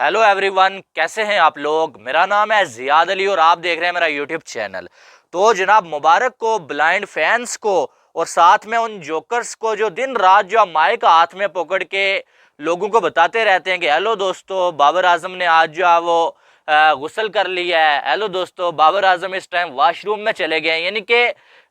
Hello everyone, कैसे हैं आप लोग। मेरा नाम है जियाद अली और आप देख रहे हैं मेरा यूट्यूब चैनल। तो जनाब मुबारक को, ब्लाइंड फैंस को और साथ में उन जोकर्स को जो दिन रात जो माइक हाथ में पकड़ के लोगों को बताते रहते हैं कि हेलो दोस्तों, बाबर आजम ने आज जो है वो गुस्ल कर लिया है। हेलो दोस्तों, बाबर आजम इस टाइम वॉशरूम में चले गए। यानी कि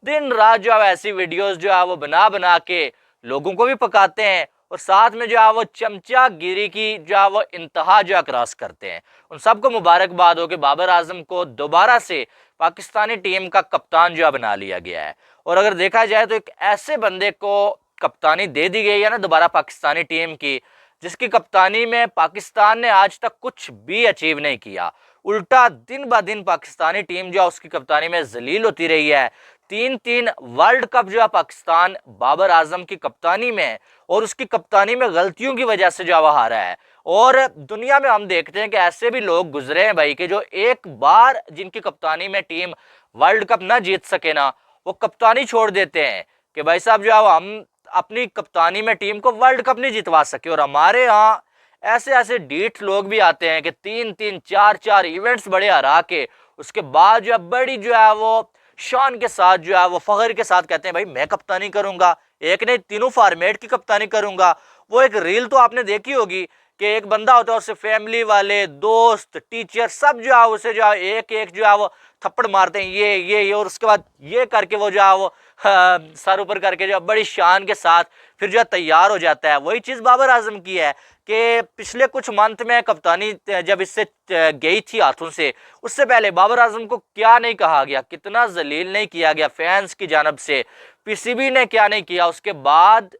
दिन रात जो है ऐसी वीडियोस जो है वो बना बना के लोगों को भी पकाते हैं और साथ में जो है वो चमचा गिरी की जो है वो इंतहा जो है क्रॉस करते हैं। उन सबको मुबारकबाद हो कि बाबर आजम को दोबारा से पाकिस्तानी टीम का कप्तान जो है बना लिया गया है। और अगर देखा जाए तो एक ऐसे बंदे को कप्तानी दे दी गई है ना दोबारा पाकिस्तानी टीम की, जिसकी कप्तानी में पाकिस्तान ने आज तक कुछ भी अचीव नहीं किया। उल्टा दिन ब दिन पाकिस्तानी टीम जो है उसकी कप्तानी में जलील होती रही है। तीन तीन वर्ल्ड कप जो है पाकिस्तान बाबर आजम की कप्तानी में और उसकी कप्तानी में गलतियों की वजह से जो है हारा है। और दुनिया में हम देखते हैं कि ऐसे भी लोग गुजरे हैं भाई कि जो एक बार जिनकी कप्तानी में टीम वर्ल्ड कप ना जीत सके ना, वो कप्तानी छोड़ देते हैं कि भाई साहब जो है हम अपनी कप्तानी में टीम को वर्ल्ड कप नहीं जितवा सके। और हमारे यहाँ ऐसे ऐसे डीठ लोग भी आते हैं कि तीन तीन चार चार इवेंट्स बड़े हरा के उसके बाद जो है बड़ी जो है वो शान के साथ जो है वो फख्र के साथ कहते हैं भाई मैं कप्तानी करूंगा, एक नहीं तीनों फॉर्मेट की कप्तानी करूंगा। वो एक रील तो आपने देखी होगी कि एक बंदा होता है, उससे फैमिली वाले, दोस्त, टीचर सब जो है उसे जो है एक एक जो है वो थप्पड़ मारते हैं, ये और उसके बाद ये करके वो जो है वो सर ऊपर करके जो बड़ी शान के साथ फिर जो है तैयार हो जाता है। वही चीज़ बाबर आजम की है कि पिछले कुछ मंथ में कप्तानी जब इससे गई थी हाथों से, उससे पहले बाबर आजम को क्या नहीं कहा गया, कितना जलील नहीं किया गया फैंस की जानब से, पीसीबी ने क्या नहीं किया। उसके बाद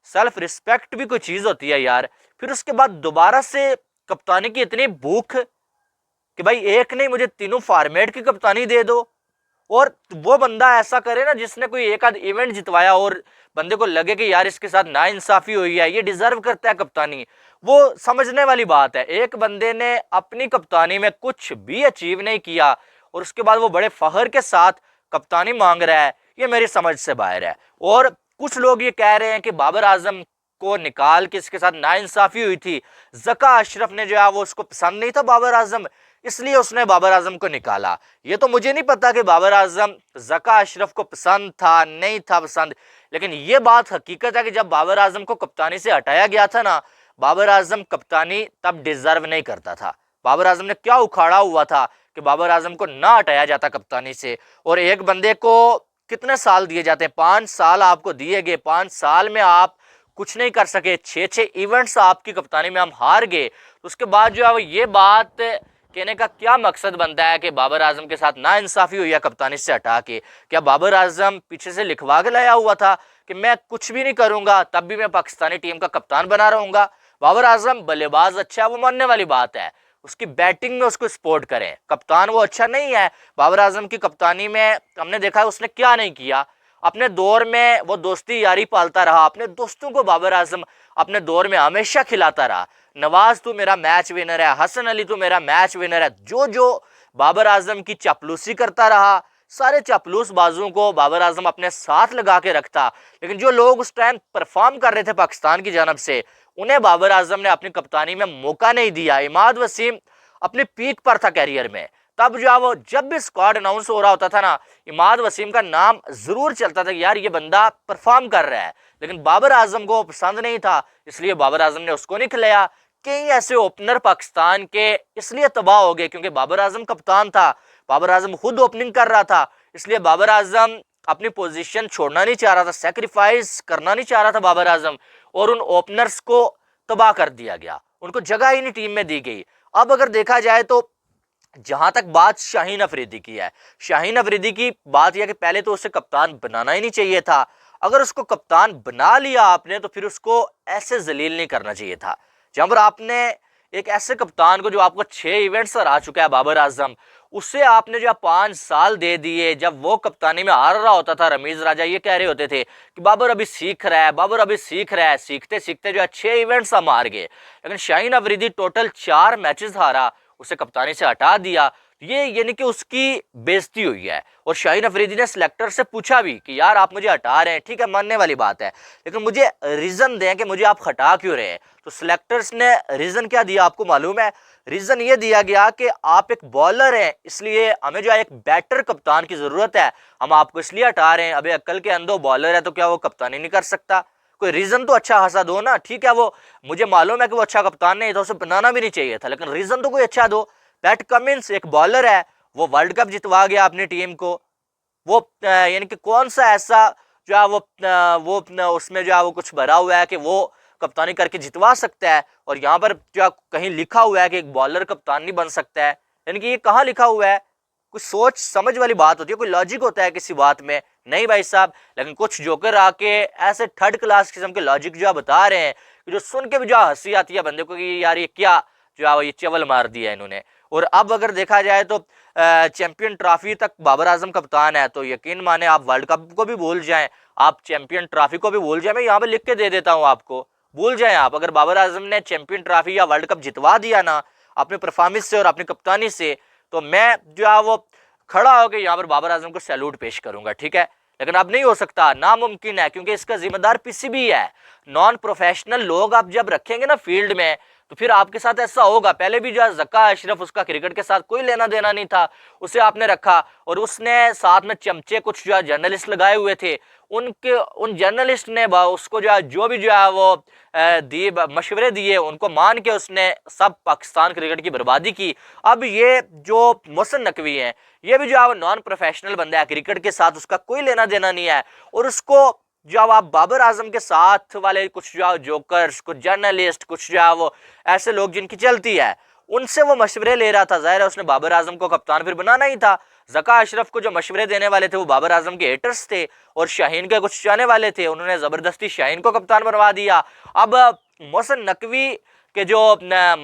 सेल्फ रिस्पेक्ट भी कोई चीज़ होती है यार। फिर उसके बाद दोबारा से कप्तानी की इतनी भूख कि भाई एक नहीं मुझे तीनों फॉर्मेट की कप्तानी दे दो। और वो बंदा ऐसा करे ना जिसने कोई एक आध इवेंट जितवाया और बंदे को लगे कि यार इसके साथ नाइंसाफी हुई है, ये डिजर्व करता है कप्तानी, वो समझने वाली बात है। एक बंदे ने अपनी कप्तानी में कुछ भी अचीव नहीं किया और उसके बाद वो बड़े फख्र के साथ कप्तानी मांग रहा है, ये मेरी समझ से बाहर है। और कुछ लोग ये कह रहे हैं कि बाबर आजम को निकाल के इसके साथ नाइंसाफी हुई थी, जका अशरफ ने जो है वो उसको पसंद नहीं था बाबर आजम, इसलिए उसने बाबर आजम को निकाला। ये तो मुझे नहीं पता कि बाबर आजम जका अशरफ को पसंद था नहीं था पसंद, लेकिन ये बात हकीकत है कि जब बाबर आजम को कप्तानी से हटाया गया था ना, बाबर आजम कप्तानी तब डिजर्व नहीं करता था। बाबर आजम ने क्या उखाड़ा हुआ था कि बाबर आजम को ना हटाया जाता कप्तानी से। और एक बंदे को कितने साल दिए जाते हैं, 5 साल आपको दिए गए, 5 साल में आप कुछ नहीं कर सके, 6-6 इवेंट्स आपकी कप्तानी में हम हार गए। तो उसके बाद जो है वो ये बात कहने का क्या मकसद बनता है कि बाबर आजम के साथ नाइंसाफी हुई है कप्तानी से हटा के। क्या बाबर आजम पीछे से लिखवा के लाया हुआ था कि मैं कुछ भी नहीं करूंगा तब भी मैं पाकिस्तानी टीम का कप्तान बना रहूंगा? बाबर आजम बल्लेबाज अच्छा है, वो मानने वाली बात है, उसकी बैटिंग में उसको सपोर्ट करें, कप्तान वो अच्छा नहीं है। बाबर आजम की कप्तानी में हमने देखा है उसने क्या नहीं किया। अपने दौर में वो दोस्ती यारी पालता रहा, अपने दोस्तों को बाबर आजम अपने दौर में हमेशा खिलाता रहा। नवाज तू मेरा मैच विनर है, हसन अली तू मेरा मैच विनर है, जो जो बाबर आजम की चापलूसी करता रहा, सारे चापलूस बाजुओं को बाबर आजम अपने साथ लगा के रखता। लेकिन जो लोग उस टाइम परफॉर्म कर रहे थे पाकिस्तान की जानब से, उन्हें बाबर आजम ने अपनी कप्तानी में मौका नहीं दिया। इमाद वसीम अपने पीक पर था कैरियर में, तब जो है वो जब भी स्क्वाड अनाउंस हो रहा होता था ना, इमाद वसीम का नाम जरूर चलता था कि यार ये बंदा परफॉर्म कर रहा है। लेकिन बाबर आजम को पसंद नहीं था, इसलिए बाबर आजम ने उसको नहीं खिलाया। कई ऐसे ओपनर पाकिस्तान के इसलिए तबाह हो गए क्योंकि बाबर आजम कप्तान था, बाबर आजम खुद ओपनिंग कर रहा था, इसलिए बाबर आजम अपनी पोजीशन छोड़ना नहीं चाह रहा था, सेक्रीफाइस करना नहीं चाह रहा था बाबर आजम, और उन ओपनर्स को तबाह कर दिया गया, उनको जगह ही नहीं टीम में दी गई। अब अगर देखा जाए तो जहां तक बात शाहीन अफरीदी की है, शाहीन अफरीदी की बात यह कि पहले तो उसे कप्तान बनाना ही नहीं चाहिए था। अगर उसको कप्तान बना लिया आपने तो फिर उसको ऐसे जलील नहीं करना चाहिए था। जहां पर आपने एक ऐसे कप्तान को जो आपको 6 इवेंट्स हरा चुका है बाबर आजम, उसे आपने जो 5 साल दे दिए। जब वो कप्तानी में हार रहा होता था, रमीज राजा ये कह रहे होते थे कि बाबर अभी सीख रहा है, बाबर अभी सीख रहा है, सीखते सीखते जो है 6 इवेंट्स हम हार गए। लेकिन शाहीन अफरीदी टोटल 4 मैचेस हारा, उसे कप्तानी से हटा दिया। ये यानी कि उसकी बेइज्जती हुई है। और शाहीन अफरीदी ने सिलेक्टर से पूछा भी कि यार आप मुझे हटा रहे हैं, ठीक है मानने वाली बात है, लेकिन मुझे रीजन दें कि मुझे आप हटा क्यों रहे हैं। तो सिलेक्टर्स ने रीजन क्या दिया आपको मालूम है? रीज़न ये दिया गया कि आप एक बॉलर हैं, इसलिए हमें जो है एक बैटर कप्तान की ज़रूरत है, हम आपको इसलिए हटा रहे हैं। अबे अक्ल के अंदर बॉलर है तो क्या वो कप्तानी नहीं कर सकता? कोई रीज़न तो अच्छा खासा दो ना। ठीक है, वो मुझे मालूम है कि वो अच्छा कप्तान नहीं था, उसे बनाना भी नहीं चाहिए था, लेकिन रीज़न तो कोई अच्छा दो। पैट कमिंस एक बॉलर है, वो वर्ल्ड कप जितवा गया अपनी टीम को। वो यानी कि कौन सा ऐसा जो है वो उसमें जो है वो कुछ भरा हुआ है कि वो कप्तानी करके जितवा सकता है, और यहाँ पर जो कहीं लिखा हुआ है कि एक बॉलर कप्तान नहीं बन सकता है? यानी कि ये कहाँ लिखा हुआ है? कुछ सोच समझ वाली बात होती है, कोई लॉजिक होता है किसी बात में? नहीं भाई साहब। लेकिन कुछ जोकर आके ऐसे थर्ड क्लास किस्म के लॉजिक जो बता रहे हैं कि जो सुन के भी जो हंसी आती है बंदे को कि यार ये क्या जो है ये चवल मार दिया इन्होंने। और अब अगर देखा जाए तो चैंपियन ट्रॉफी तक बाबर आजम कप्तान है, तो यकीन माने आप वर्ल्ड कप को भी भूल जाएं, आप चैंपियन ट्रॉफी को भी भूल जाएं। मैं यहाँ पे लिख के दे देता हूँ आपको, भूल जाएं आप। अगर बाबर आजम ने चैंपियन ट्रॉफी या वर्ल्ड कप जितवा दिया ना अपने परफॉर्मेंस से और अपनी कप्तानी से, तो मैं जो है वो खड़ा होकर यहाँ पर बाबर आजम को सैल्यूट पेश करूंगा। ठीक है, लेकिन अब नहीं हो सकता, नामुमकिन है, क्योंकि इसका जिम्मेदार पीसीबी है। नॉन प्रोफेशनल लोग आप जब रखेंगे ना फील्ड में, तो फिर आपके साथ ऐसा होगा। पहले भी जो जक्का अशरफ, उसका क्रिकेट के साथ कोई लेना देना नहीं था, उसे आपने रखा और उसने साथ में चमचे कुछ जो है जर्नलिस्ट लगाए हुए थे, उन जर्नलिस्ट ने उसको जो भी जो है वो दिए मशवरे दिए, उनको मान के उसने सब पाकिस्तान क्रिकेट की बर्बादी की। अब ये जो मोहसिन नकवी है, ये भी जो है नॉन प्रोफेशनल बंदा है, क्रिकेट के साथ उसका कोई लेना देना नहीं है, और उसको जब आप बाबर आजम के साथ वाले कुछ जो जोकर्स, कुछ जर्नलिस्ट, कुछ जो वो ऐसे लोग जिनकी चलती है, उनसे वो मशवरे ले रहा था। जाहिर है उसने बाबर आजम को कप्तान फिर बनाना ही था। जका अशरफ को जो मशवरे देने वाले थे वो बाबर आजम के हेटर्स थे, और शाहीन के कुछ चाहने वाले थे, उन्होंने ज़बरदस्ती शाहीन को कप्तान बनवा दिया। अब मोहसिन नकवी के जो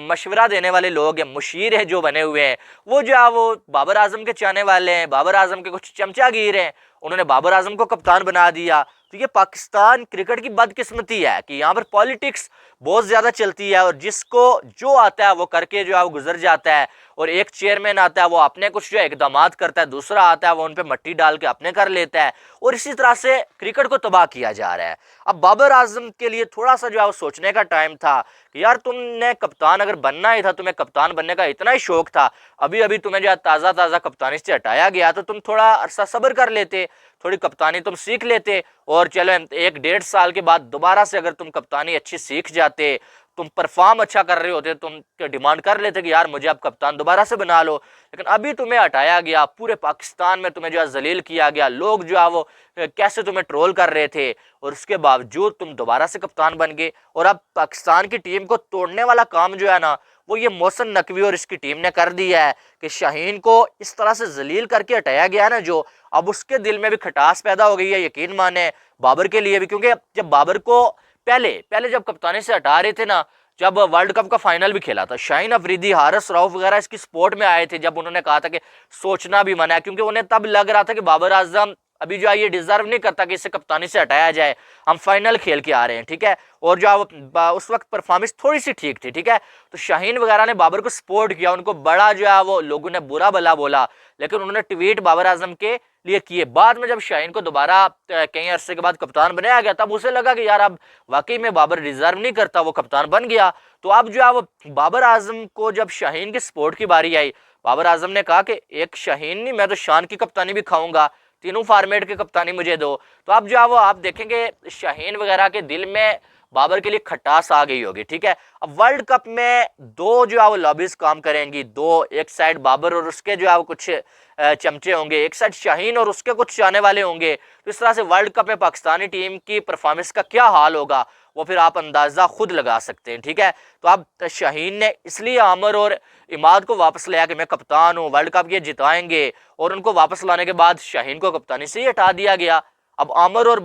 मशवरा देने वाले लोग हैं, मुशीर है जो बने हुए हैं, वो जो है वो बाबर आजम के चाहने वाले हैं, बाबर आजम के कुछ चमचागिर हैं, उन्होंने बाबर आजम को कप्तान बना दिया। तो ये पाकिस्तान क्रिकेट की बदकिस्मती है कि यहाँ पर पॉलिटिक्स बहुत ज़्यादा चलती है, और जिसको जो आता है वो करके जो है वो गुजर जाता है। और एक चेयरमैन आता है, वो अपने कुछ जो इकदाम करता है, दूसरा आता है वो उन पर मट्टी डाल के अपने कर लेता है, और इसी तरह से क्रिकेट को तबाह किया जा रहा है। अब बाबर आजम के लिए थोड़ा सा जो है वो सोचने का टाइम था कि यार तुमने कप्तान अगर बनना ही था, तुम्हें कप्तान बनने का इतना ही शौक था, अभी अभी तुम्हें जो है ताज़ा ताज़ा कप्तानी से हटाया गया, तो तुम थोड़ा अरसा सब्र कर लेते, थोड़ी कप्तानी तुम सीख लेते, और चलो 1-1.5 साल के बाद दोबारा से अगर तुम कप्तानी अच्छी सीख जाते, तुम परफॉर्म अच्छा कर रहे होते, तुम डिमांड कर लेते कि यार मुझे अब कप्तान दोबारा से बना लो। लेकिन अभी तुम्हें हटाया गया, पूरे पाकिस्तान में तुम्हें जो है जलील किया गया, लोग जो है वो कैसे तुम्हें ट्रोल कर रहे थे, और उसके बावजूद तुम दोबारा से कप्तान बन गए। और अब पाकिस्तान की टीम को तोड़ने वाला काम जो है ना, वो ये मोहसिन नकवी और इसकी टीम ने कर दिया है कि शाहीन को इस तरह से जलील करके हटाया गया ना, जो अब उसके दिल में भी खटास पैदा हो गई है, यकीन माने बाबर के लिए भी। क्योंकि जब बाबर को पहले पहले जब कप्तानी से हटा रहे थे ना, जब वर्ल्ड कप का फाइनल भी खेला था, शाहीन अफरीदी, हारिस रऊफ वगैरह इसकी सपोर्ट में आए थे, जब उन्होंने कहा था कि सोचना भी मना है, क्योंकि उन्हें तब लग रहा था कि बाबर आजम अभी जो है ये डिजर्व नहीं करता कि इसे कप्तानी से हटाया जाए, हम फाइनल खेल के आ रहे हैं। ठीक है, और जो उस वक्त परफॉर्मेंस थोड़ी सी ठीक थी। ठीक है, तो शाहीन वगैरह ने बाबर को सपोर्ट किया, उनको बड़ा जो है वो लोगों ने बुरा भला बोला, लेकिन उन्होंने ट्वीट बाबर आजम के लिए किए। बाद में जब शाहीन को दोबारा कई अरसे के बाद कप्तान बनाया गया, तब उसे लगा कि यार अब वाकई में बाबर डिजर्व नहीं करता, वो कप्तान बन गया। तो अब जो है वो बाबर आजम को जब शाहीन के सपोर्ट की बारी आई, बाबर आजम ने कहा कि एक शाहीन नहीं, मैं तो शान की कप्तानी भी खाऊंगा, तीनों फॉर्मेट की कप्तानी मुझे दो। तो अब जो है वो आप देखेंगे शाहीन वगैरह के दिल में बाबर के लिए खटास आ गई होगी। ठीक है, अब वर्ल्ड कप में दो जो है वो लॉबीज काम करेंगी, दो, एक साइड बाबर और उसके जो है वो कुछ चमचे होंगे, एक साइड शाहीन और उसके कुछ चाहने वाले होंगे। तो इस तरह से वर्ल्ड कप में पाकिस्तानी टीम की परफॉर्मेंस का क्या हाल होगा, वो फिर आप अंदाज़ा खुद लगा सकते हैं। ठीक है, तो अब शाहीन ने इसलिए आमिर और इमाद को वापस लाया कि मैं कप्तान हूँ, वर्ल्ड कप ये जिताएंगे, और उनको वापस लाने के बाद शाहीन को कप्तानी से ही हटा दिया गया। अब आमिर और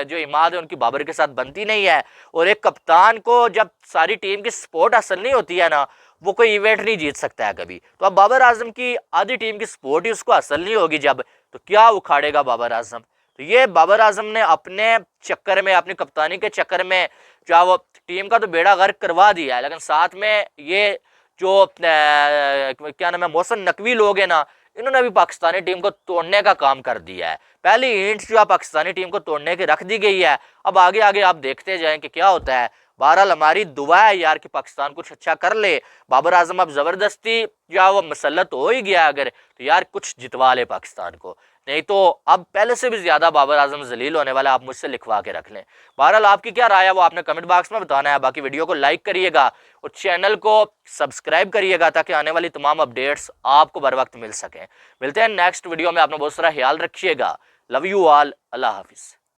जो इमाद है उनकी बाबर के साथ बनती नहीं है, और एक कप्तान को जब सारी टीम की सपोर्ट हासिल नहीं होती है ना, वो कोई इवेंट नहीं जीत सकता है कभी। तो अब बाबर आजम की आधी टीम की सपोर्ट ही उसको हासिल नहीं होगी जब, तो क्या उखाड़ेगा बाबर आजम। तो ये बाबर आजम ने अपने चक्कर में, अपनी कप्तानी के चक्कर में जो है वो टीम का तो बेड़ा गर्क करवा दिया है, लेकिन साथ में ये जो क्या नाम है मोहसिन नकवी लोग हैं ना, इन्होंने भी पाकिस्तानी टीम को तोड़ने का काम कर दिया है। पहली हिंट्स जो है पाकिस्तानी टीम को तोड़ने की रख दी गई है, अब आगे आगे आप देखते जाएं कि क्या होता है। बहरहाल हमारी दुआ है यार कि पाकिस्तान कुछ अच्छा कर ले। बाबर आजम अब ज़बरदस्ती या वो मसलत हो ही गया अगर, तो यार कुछ जितवा ले पाकिस्तान को, नहीं तो अब पहले से भी ज़्यादा बाबर आजम जलील होने वाला, आप मुझसे लिखवा के रख लें। बहरहाल आपकी क्या राय है वो आपने कमेंट बॉक्स में बताना है। बाकी वीडियो को लाइक करिएगा और चैनल को सब्सक्राइब करिएगा ताकि आने वाली तमाम अपडेट्स आपको बर वक्त मिल सकें। मिलते हैं नेक्स्ट वीडियो में, आपने बहुत सारा ख्याल रखिएगा। लव यू ऑल, अल्लाह हाफिज़।